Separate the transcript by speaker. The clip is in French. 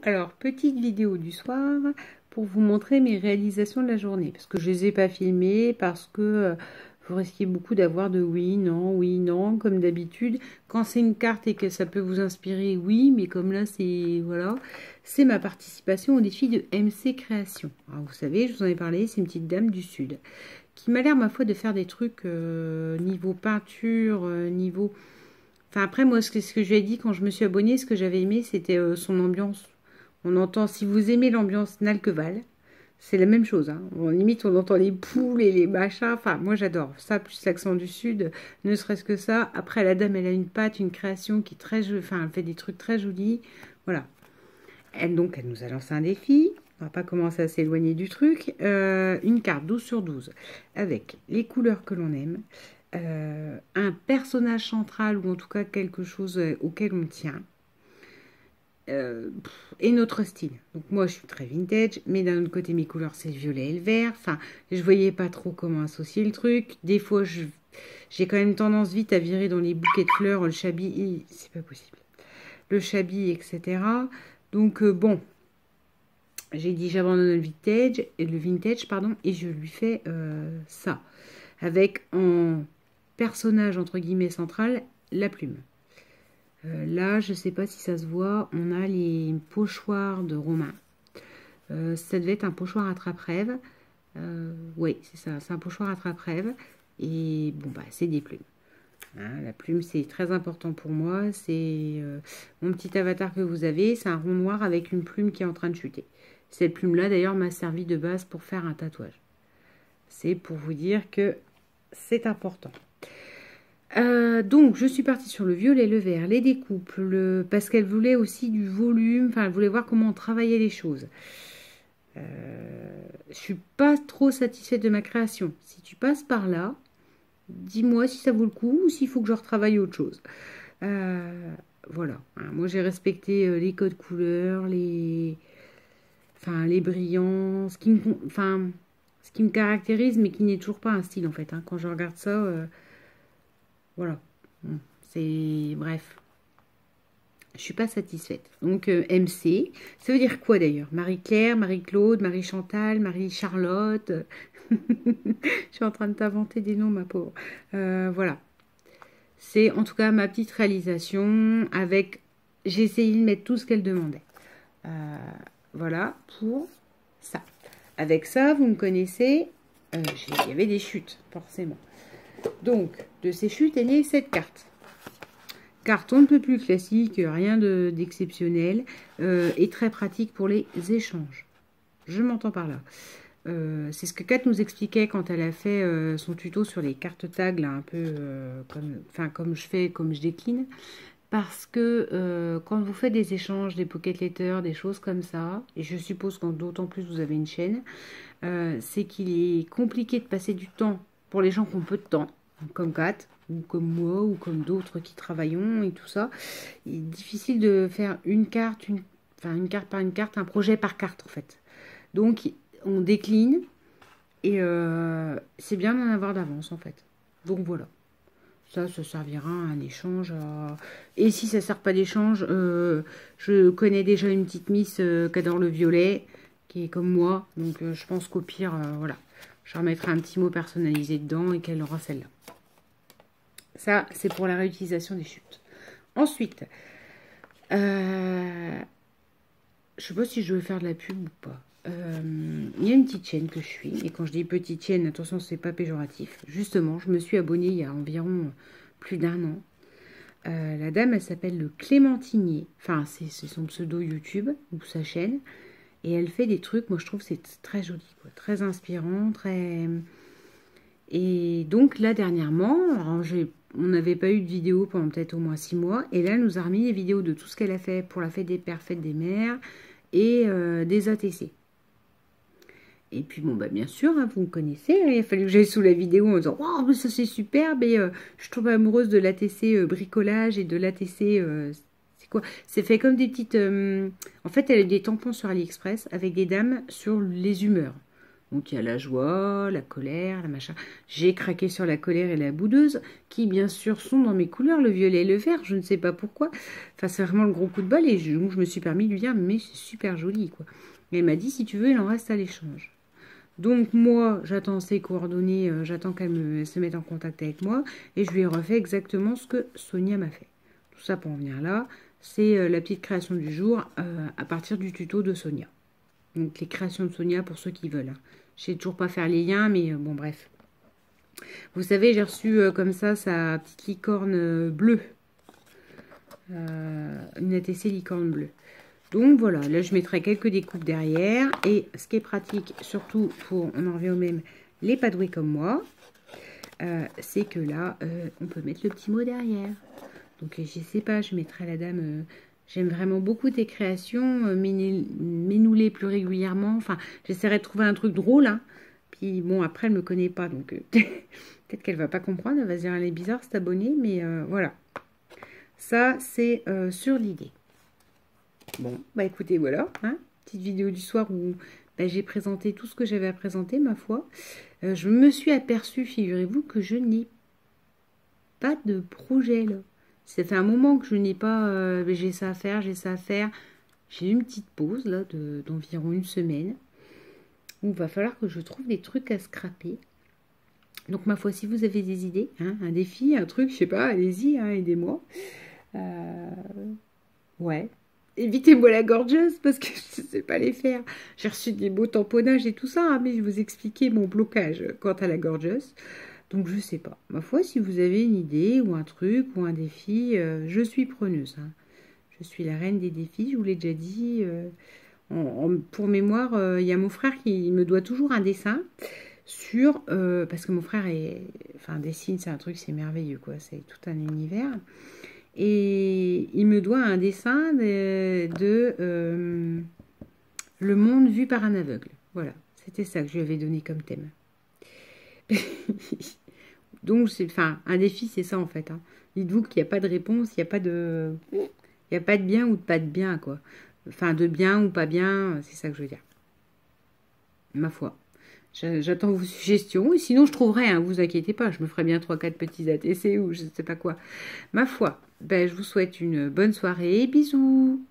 Speaker 1: Alors petite vidéo du soir pour vous montrer mes réalisations de la journée. Parce que je les ai pas filmées, parce que vous risquez beaucoup d'avoir de oui, non, comme d'habitude. Quand c'est une carte et que ça peut vous inspirer, oui, mais comme là c'est voilà, c'est ma participation au défi de MC Création. Alors vous savez, je vous en ai parlé, c'est une petite dame du Sud qui m'a l'air ma foi de faire des trucs niveau peinture, niveau... Enfin, après, moi, ce que je lui ai dit quand je me suis abonnée, ce que j'avais aimé, c'était son ambiance. On entend, si vous aimez l'ambiance Nalqueval, c'est la même chose. Hein. Limite, on entend les poules et les machins. Enfin, moi, j'adore ça, plus l'accent du Sud, ne serait-ce que ça. Après, la dame, elle a une patte, une création qui est très jolie. Enfin, elle fait des trucs très jolis. Voilà. Elle nous a lancé un défi. On va pas commencer à s'éloigner du truc. Une carte 12 sur 12 avec les couleurs que l'on aime. Un personnage central ou en tout cas quelque chose auquel on tient et notre style. Donc moi je suis très vintage, mais d'un autre côté mes couleurs c'est le violet et le vert. Enfin, je voyais pas trop comment associer le truc. Des fois j'ai quand même tendance vite à virer dans les bouquets de fleurs, le chablis, c'est pas possible. Le chablis, etc. Donc bon, j'ai dit j'abandonne le vintage pardon, et je lui fais ça avec en personnage entre guillemets central, la plume. Là, je sais pas si ça se voit, on a les pochoirs de Romain. Ça devait être un pochoir attrape-rêve. Oui, c'est ça, c'est un pochoir attrape-rêve. Et bon, bah, c'est des plumes. Hein, la plume, c'est très important pour moi. C'est mon petit avatar que vous avez. C'est un rond noir avec une plume qui est en train de chuter. Cette plume-là, d'ailleurs, m'a servi de base pour faire un tatouage. C'est pour vous dire que c'est important. Donc, je suis partie sur le violet, le vert, les découpes, parce qu'elle voulait aussi du volume, enfin, elle voulait voir comment on travaillait les choses. Je suis pas trop satisfaite de ma création. Si tu passes par là, dis-moi si ça vaut le coup ou s'il faut que je retravaille autre chose. Voilà. Moi, j'ai respecté les codes couleurs, les brillants, ce qui me caractérise, mais qui n'est toujours pas un style, en fait. Hein. Quand je regarde ça... voilà, c'est bref. Je suis pas satisfaite. Donc MC, ça veut dire quoi d'ailleurs? Marie-Claire, Marie-Claude, Marie-Chantal, Marie-Charlotte. Je suis en train de t'inventer des noms, ma pauvre. Voilà. C'est en tout cas ma petite réalisation avec... J'ai essayé de mettre tout ce qu'elle demandait. Voilà pour ça. Avec ça, vous me connaissez, il y avait des chutes, forcément. Donc, de ces chutes est née cette carte. Carte on ne peut plus classique, rien d'exceptionnel, et très pratique pour les échanges. Je m'entends par là. C'est ce que Kat nous expliquait quand elle a fait son tuto sur les cartes tags, là, un peu comme je décline. Parce que quand vous faites des échanges, des pocket letters, des choses comme ça, et je suppose qu'en d'autant plus vous avez une chaîne, c'est qu'il est compliqué de passer du temps pour les gens qui ont peu de temps, comme Kat, ou comme moi, ou comme d'autres qui travaillons et tout ça. Il est difficile de faire une carte, une carte par une carte, un projet par carte en fait. Donc on décline et c'est bien d'en avoir d'avance en fait. Donc voilà. Ça servira à un échange. Et si ça ne sert pas d'échange, je connais déjà une petite miss qui adore le violet, qui est comme moi. Donc je pense qu'au pire, voilà. Je remettrai un petit mot personnalisé dedans et qu'elle aura celle-là. Ça, c'est pour la réutilisation des chutes. Ensuite, je ne sais pas si je veux faire de la pub ou pas. Il y a une petite chaîne que je suis. Et quand je dis petite chaîne, attention, c'est pas péjoratif. Justement, je me suis abonnée il y a environ plus d'1 an. La dame, elle s'appelle le Clémentinier. Enfin, c'est son pseudo YouTube ou sa chaîne. Et elle fait des trucs, moi je trouve c'est très joli, quoi, très inspirant, très... Et donc là dernièrement, on n'avait pas eu de vidéo pendant peut-être au moins 6 mois. Et là, elle nous a remis les vidéos de tout ce qu'elle a fait pour la fête des pères, fête des mères et des ATC. Et puis bon, bah bien sûr, hein, vous me connaissez, hein, il a fallu que j'aille sous la vidéo en disant « Oh, mais ça c'est superbe !» Et je tombe amoureuse de l'ATC bricolage et de l'ATC... c'est quoi? C'est fait comme des petites... En fait, elle a des tampons sur AliExpress avec des dames sur les humeurs. Donc il y a la joie, la colère, la machin. J'ai craqué sur la colère et la boudeuse, qui bien sûr sont dans mes couleurs, le violet et le vert, je ne sais pas pourquoi. Enfin c'est vraiment le gros coup de balle et donc, je me suis permis de lui dire mais c'est super joli quoi. Et elle m'a dit si tu veux il en reste à l'échange. Donc moi j'attends ses coordonnées, j'attends qu'elle se mette en contact avec moi et je lui ai refait exactement ce que Sonia m'a fait. Tout ça pour en venir là, c'est la petite création du jour à partir du tuto de Sonia. Donc les créations de Sonia pour ceux qui veulent. Hein. Je sais toujours pas faire les liens, mais bon bref. Vous savez, j'ai reçu comme ça sa petite licorne bleue. Une ATC licorne bleue. Donc voilà, là je mettrai quelques découpes derrière. Et ce qui est pratique, surtout pour, on en revient au même, les pas doués comme moi, c'est que là, on peut mettre le petit mot derrière. Donc je sais pas, je mettrai la dame... J'aime vraiment beaucoup tes créations, mets-nous-les plus régulièrement. Enfin, j'essaierai de trouver un truc drôle. Hein. Puis bon, après, elle me connaît pas, donc peut-être qu'elle va pas comprendre. Elle va se dire, elle est bizarre, cet abonné, mais voilà. Ça, c'est sur l'idée. Bon, bah écoutez, voilà. Hein, petite vidéo du soir où bah, j'ai présenté tout ce que j'avais à présenter, ma foi. Je me suis aperçue, figurez-vous, que je n'ai pas de projet, là. Ça fait un moment que je n'ai pas... j'ai ça à faire, j'ai ça à faire. J'ai eu une petite pause, là, d'environ une semaine. Où il va falloir que je trouve des trucs à scraper. Donc, ma foi, si vous avez des idées, hein, un défi, un truc, je sais pas, allez-y, hein, aidez-moi. Ouais. Évitez-moi la gorgeuse, parce que je ne sais pas les faire. J'ai reçu des beaux tamponnages et tout ça, hein, mais je vais vous expliquer mon blocage quant à la gorgeuse. Donc, je sais pas. Ma foi, si vous avez une idée ou un truc ou un défi, je suis preneuse. Hein. Je suis la reine des défis, je vous l'ai déjà dit. Pour mémoire, il y a mon frère qui me doit toujours un dessin sur... parce que mon frère dessine, c'est un truc, c'est merveilleux, quoi. C'est tout un univers. Et il me doit un dessin de Le monde vu par un aveugle. Voilà, c'était ça que je lui avais donné comme thème. Donc, un défi, c'est ça en fait. Hein. Dites-vous qu'il n'y a pas de réponse, il n'y a pas de... Il n'y a pas de bien ou de pas de bien, quoi. Enfin, de bien ou pas bien, c'est ça que je veux dire. Ma foi. J'attends vos suggestions. Et sinon, je trouverai, hein, vous inquiétez pas. Je me ferai bien 3-4 petits ATC ou je ne sais pas quoi. Ma foi. Ben, je vous souhaite une bonne soirée. Bisous.